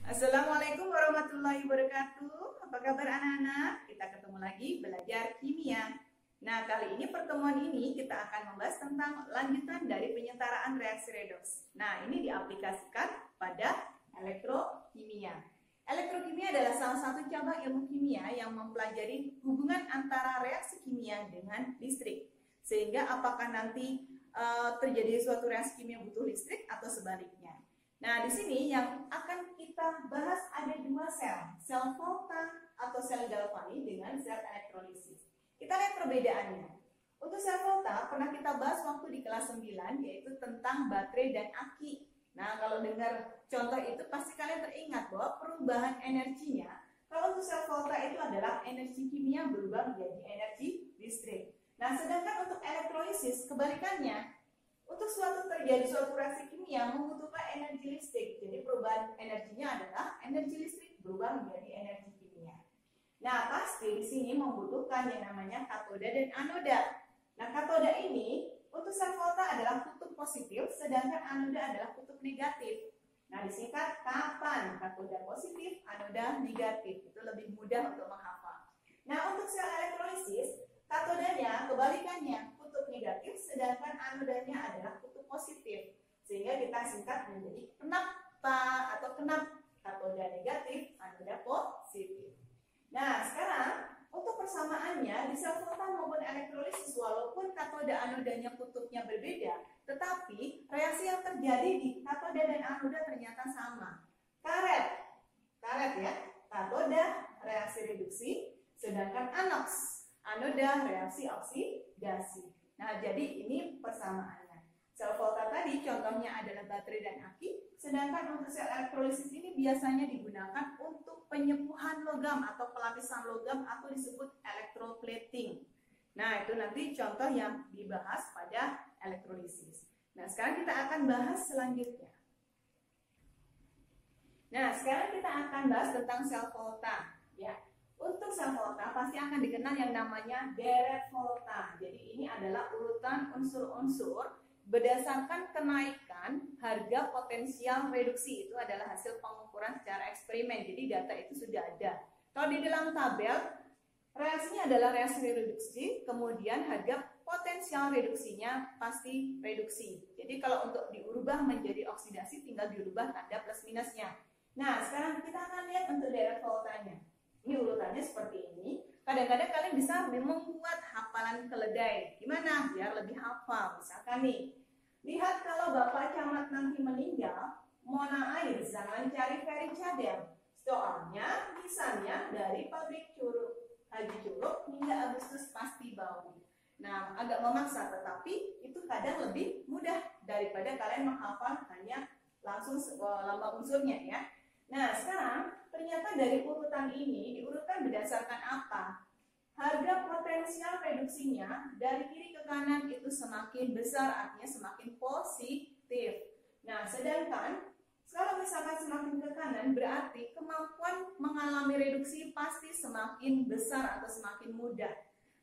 Assalamualaikum warahmatullahi wabarakatuh. Apa kabar anak-anak? Kita ketemu lagi belajar kimia. Nah, kali ini pertemuan ini kita akan membahas tentang lanjutan dari penyetaraan reaksi redoks. Nah, ini diaplikasikan pada elektrokimia. Elektrokimia adalah salah satu cabang ilmu kimia yang mempelajari hubungan antara reaksi kimia dengan listrik. Sehingga apakah nanti terjadi suatu reaksi kimia butuh listrik atau sebaliknya. Nah, di sini yang akan kita bahas ada dua sel volta atau sel galvani dengan sel elektrolisis. Kita lihat perbedaannya. Untuk sel volta pernah kita bahas waktu di kelas 9, yaitu tentang baterai dan aki. Nah, kalau dengar contoh itu pasti kalian teringat bahwa perubahan energinya, kalau untuk sel volta itu adalah energi kimia berubah menjadi energi listrik. Nah, sedangkan untuk elektrolisis kebalikannya. Untuk terjadi suatu reaksi kimia membutuhkan energi listrik. Jadi perubahan energinya adalah energi listrik berubah menjadi energi kimia. Nah, pasti di sini membutuhkan yang namanya katoda dan anoda. Nah, katoda ini untuk sel volta adalah kutub positif, sedangkan anoda adalah kutub negatif. Nah, disingkat kapan katoda positif, anoda negatif. Itu lebih mudah untuk menghafal. Nah, untuk sel elektrolisis, katodanya kebalikannya, kutub negatif, sedangkan anodanya adalah kutub positif. Sehingga kita singkat menjadi kenapa atau kenap katoda negatif, anoda positif. Nah, sekarang untuk persamaannya di sel volta maupun elektrolisis, walaupun katoda anodanya kutubnya berbeda, tetapi reaksi yang terjadi di katoda dan anoda ternyata sama. Karet ya, katoda reaksi reduksi, sedangkan anoda reaksi oksidasi. Nah, jadi ini persamaannya. Sel volta tadi contohnya adalah baterai dan aki, sedangkan untuk sel elektrolisis ini biasanya digunakan untuk penyepuhan logam atau pelapisan logam atau disebut electroplating. Nah, itu nanti contoh yang dibahas pada elektrolisis. Nah, sekarang kita akan bahas selanjutnya. Nah, sekarang kita akan bahas tentang sel volta, ya. Untuk sel volta pasti akan dikenal yang namanya deret volta. Jadi ini adalah urutan unsur-unsur berdasarkan kenaikan harga potensial reduksi. Itu adalah hasil pengukuran secara eksperimen. Jadi data itu sudah ada. Kalau di dalam tabel, reaksinya adalah reaksi reduksi, kemudian harga potensial reduksinya pasti reduksi. Jadi kalau untuk diubah menjadi oksidasi tinggal dirubah tanda plus minusnya. Nah, sekarang kita akan lihat untuk deret voltanya. Ini urutannya seperti ini. Kadang-kadang kalian bisa membuat hafalan keledai. Gimana? Biar lebih hafal. Misalkan nih, lihat kalau Bapak Camat nanti meninggal, Mona air, jangan cari Ferry Cadel. Soalnya, misalnya dari pabrik Haji Curug hingga Agustus pasti bau. Nah, agak memaksa, tetapi itu kadang lebih mudah daripada kalian menghafal hanya langsung lambang unsurnya ya. Nah, sekarang ternyata dari urutan ini diurutkan berdasarkan apa? Harga potensial reduksinya dari kiri ke kanan itu semakin besar, artinya semakin positif. Nah, sedangkan kalau misalkan semakin ke kanan berarti kemampuan mengalami reduksi pasti semakin besar atau semakin mudah.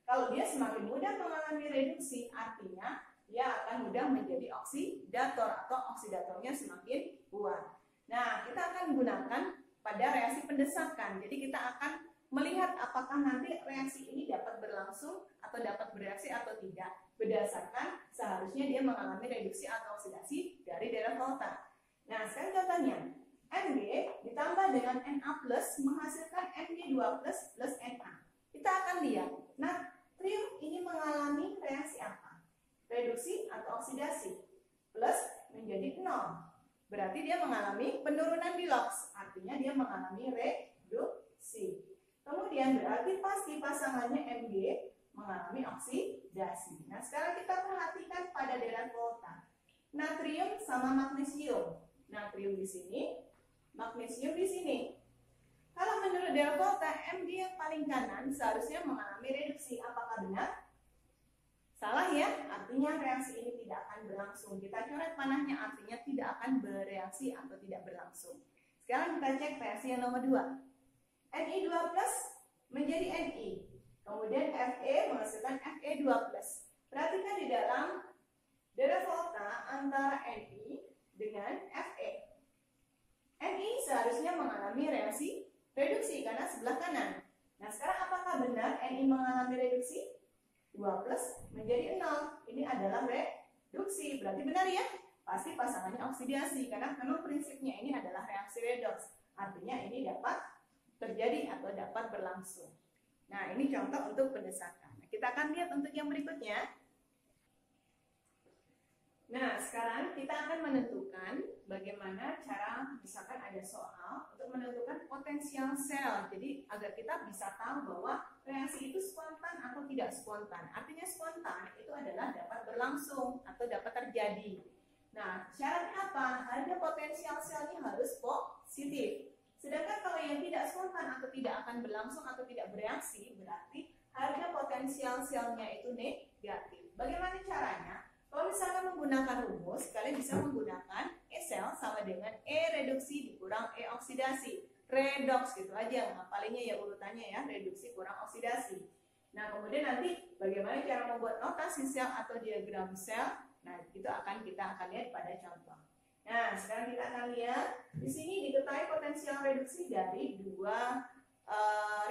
Kalau dia semakin mudah mengalami reduksi, artinya dia akan mudah menjadi oksidator atau oksidatornya semakin kuat. Nah, kita akan gunakan pada reaksi pendesakan. Jadi kita akan melihat apakah nanti reaksi ini dapat berlangsung atau dapat bereaksi atau tidak berdasarkan seharusnya dia mengalami reduksi atau oksidasi dari deret volta. Nah, sekarang contohnya Mg ditambah dengan Na plus menghasilkan Mg2 plus Na. Kita akan lihat natrium ini mengalami reaksi apa? Reduksi atau oksidasi? Plus menjadi 0. Berarti dia mengalami penurunan Bilox, artinya dia mengalami reduksi. Kemudian berarti pasti pasangannya Mg mengalami oksidasi. Nah, sekarang kita perhatikan pada deret volta. Natrium sama magnesium. Natrium di sini, magnesium di sini. Kalau menurut deret volta, Mg yang paling kanan seharusnya mengalami reduksi. Apakah benar? Salah ya, artinya reaksi ini tidak akan berlangsung. Kita coret panahnya, artinya tidak akan bereaksi atau tidak berlangsung. Sekarang kita cek reaksi yang nomor 2. Ni2 plus menjadi Ni. Kemudian Fe menghasilkan Fe2 plus. Perhatikan di dalam deret volta antara Ni dengan Fe. Ni seharusnya mengalami reaksi reduksi karena sebelah kanan. Nah, sekarang apakah benar Ni mengalami reduksi? 2 plus menjadi 0. Ini adalah reduksi. Berarti benar ya? Pasti pasangannya oksidasi karena memang prinsipnya ini adalah reaksi redoks. Artinya ini dapat terjadi atau dapat berlangsung. Nah, ini contoh untuk pendesakan. Nah, kita akan lihat untuk yang berikutnya. Nah, sekarang kita akan menentukan bagaimana cara, misalkan ada soal untuk menentukan potensial sel. Jadi agar kita bisa tahu bahwa reaksi itu spontan atau tidak spontan. Artinya spontan itu adalah dapat berlangsung atau dapat terjadi. Nah, syaratnya apa? Harga potensial selnya harus positif. Sedangkan kalau yang tidak spontan atau tidak akan berlangsung atau tidak bereaksi, berarti harga potensial selnya itu negatif. Bagaimana caranya? Kalau misalkan menggunakan rumus, kalian bisa menggunakan E sel sama dengan E reduksi dikurang E oksidasi. Redoks gitu aja, ngapalinnya ya urutannya ya, reduksi kurang oksidasi. Nah, kemudian nanti bagaimana cara membuat notasi sel atau diagram sel? Nah, itu kita akan lihat pada contoh. Nah, sekarang kita akan lihat di sini diketahui potensial reduksi dari dua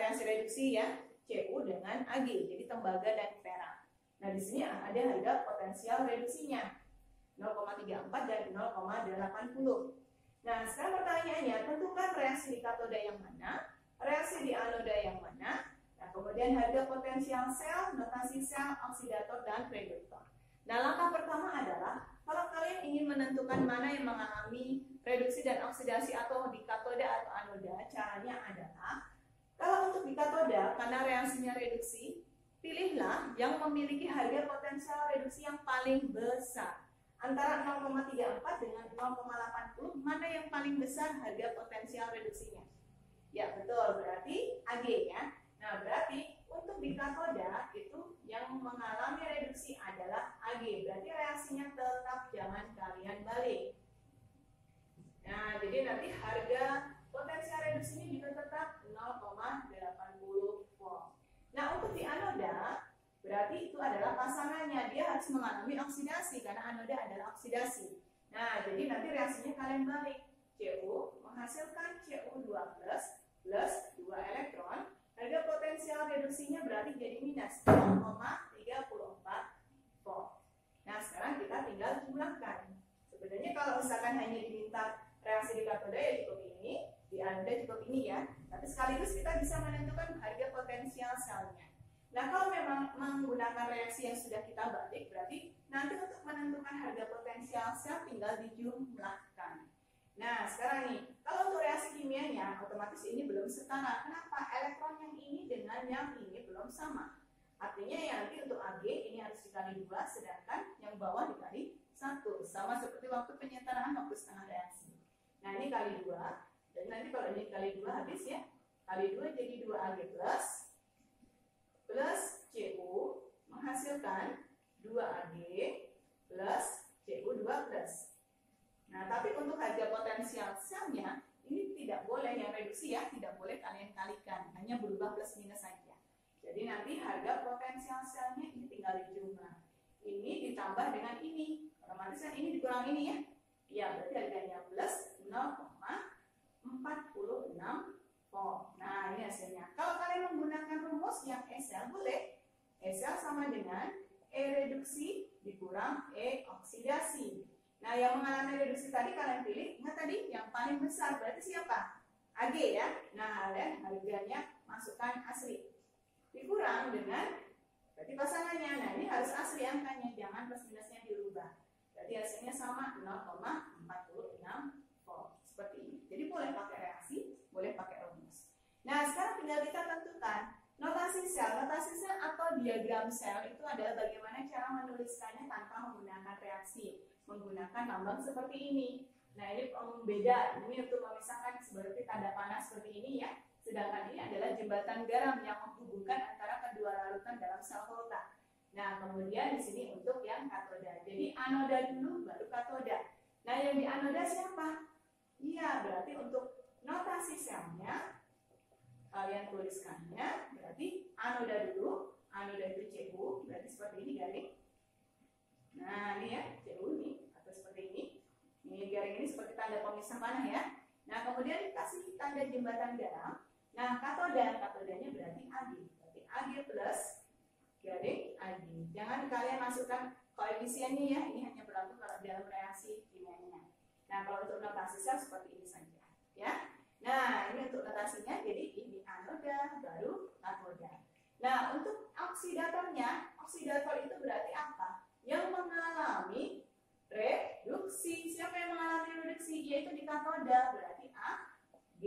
reaksi reduksi ya, Cu dengan Ag, jadi tembaga dan perak. Nah, di sini ada harga potensial reduksinya 0,34 dan 0,80. Nah, sekarang pertanyaannya, tentukan reaksi di katoda yang mana, reaksi di anoda yang mana. Nah, kemudian harga potensial sel, notasi sel, oksidator dan reduktor. Nah, langkah pertama adalah kalau kalian ingin menentukan mana yang mengalami reduksi dan oksidasi atau di katoda atau anoda, caranya adalah kalau untuk di katoda karena reaksinya reduksi, pilihlah yang memiliki harga potensial reduksi yang paling besar. Antara 0,34 dengan 0,80, mana yang paling besar harga potensial reduksinya? Ya, betul, berarti Ag ya. Nah, berarti untuk di katoda itu yang mengalami reduksi adalah Ag. Berarti reaksinya tetap jangan kalian balik. Nah, jadi nanti harga potensial reduksinya juga tetap 0,80 volt. Nah, untuk di anoda, berarti itu adalah pasangannya. Dia harus mengalami oksidasi, karena anoda adalah oksidasi. Nah, jadi nanti reaksinya kalian balik. Cu menghasilkan Cu2 plus 2 elektron. Harga potensial reduksinya berarti jadi minus 0,34 volt. Nah, sekarang kita tinggal jumlahkan. Sebenarnya kalau misalkan hanya diminta reaksi di katoda ya cukup ini, di anoda cukup ini ya. Tapi sekaligus kita bisa menentukan harga potensial selnya. Nah, kalau memang menggunakan reaksi yang sudah kita balik, berarti nanti untuk menentukan harga potensial sel tinggal dijumlahkan. Nah, sekarang nih, kalau untuk reaksi kimianya, otomatis ini belum setara. Kenapa? Elektron yang ini dengan yang ini belum sama. Artinya ya nanti untuk Ag ini harus dikali 2, sedangkan yang bawah dikali 1. Sama seperti waktu penyetaraan waktu setengah reaksi. Nah, ini kali 2. Dan nanti kalau ini kali 2 habis ya. Kali 2 jadi 2 Ag plus Cu menghasilkan 2 Ag plus Cu2 plus. Nah, tapi untuk harga potensial selnya ini tidak boleh yang reduksi ya, tidak boleh kalian kalikan, hanya berubah plus minus saja. Jadi nanti harga potensial selnya ini tinggal dijumlah. Ini ditambah dengan ini, otomatis kan ini dikurang ini ya. Ya, berarti harganya plus 0,46 volt. Nah, ini hasilnya. Kalau kalian menggunakan rumus yang E sel boleh. E sel sama dengan E reduksi dikurang E oksidasi. Nah, yang mengalami reduksi tadi kalian pilih, ingat tadi yang paling besar berarti siapa? Ag ya. Nah, dan harganya masukkan asli. Dikurang dengan berarti pasangannya. Nah, ini harus asli angkanya, jangan plus minusnya dirubah. Berarti hasilnya sama 0,46 volt. Seperti ini. Jadi boleh pakai reaksi, boleh pakai rumus. Nah, sekarang tinggal kita tentukan notasi sel. Notasi sel atau diagram sel itu adalah bagaimana cara menuliskannya tanpa menggunakan reaksi. Menggunakan lambang seperti ini. Nah, ini beda. Ini untuk memisahkan seperti tanda panah seperti ini ya. Sedangkan ini adalah jembatan garam yang menghubungkan antara kedua larutan dalam sel Volta. Nah, kemudian di sini untuk yang katoda. Jadi anoda dulu baru katoda. Nah, yang di anoda siapa? Iya, berarti untuk notasi selnya kalian tuliskannya berarti anoda dulu. Anoda itu Cu, berarti seperti ini garing. Nah, ini ya, Cu ini atau seperti ini. Ini garing ini seperti tanda pemisah panah ya. Nah, kemudian dikasih tanda jembatan garam. Nah, katodanya berarti Ag. Berarti Ag plus garing Ag. Jangan kalian masukkan koefisiennya ya, ini hanya berlaku kalau dalam reaksi kimianya. Nah, kalau untuk notasi sel seperti ini saja, ya. Nah, ini untuk notasinya, jadi ini anoda, baru katoda. Nah, untuk oksidatornya, oksidator itu berarti apa? Yang mengalami reduksi. Siapa yang mengalami reduksi? Yaitu di katoda, berarti A, G,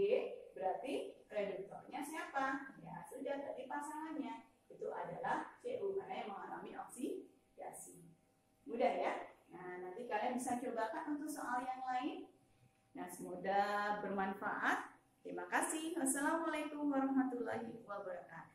berarti reduktornya siapa? Ya, sudah tadi pasangannya. Itu adalah Cu, karena yang mengalami oksidasi. Mudah ya? Nah, nanti kalian bisa cobakan untuk soal yang lain. Nah, semoga bermanfaat. Terima kasih. Wassalamualaikum warahmatullahi wabarakatuh.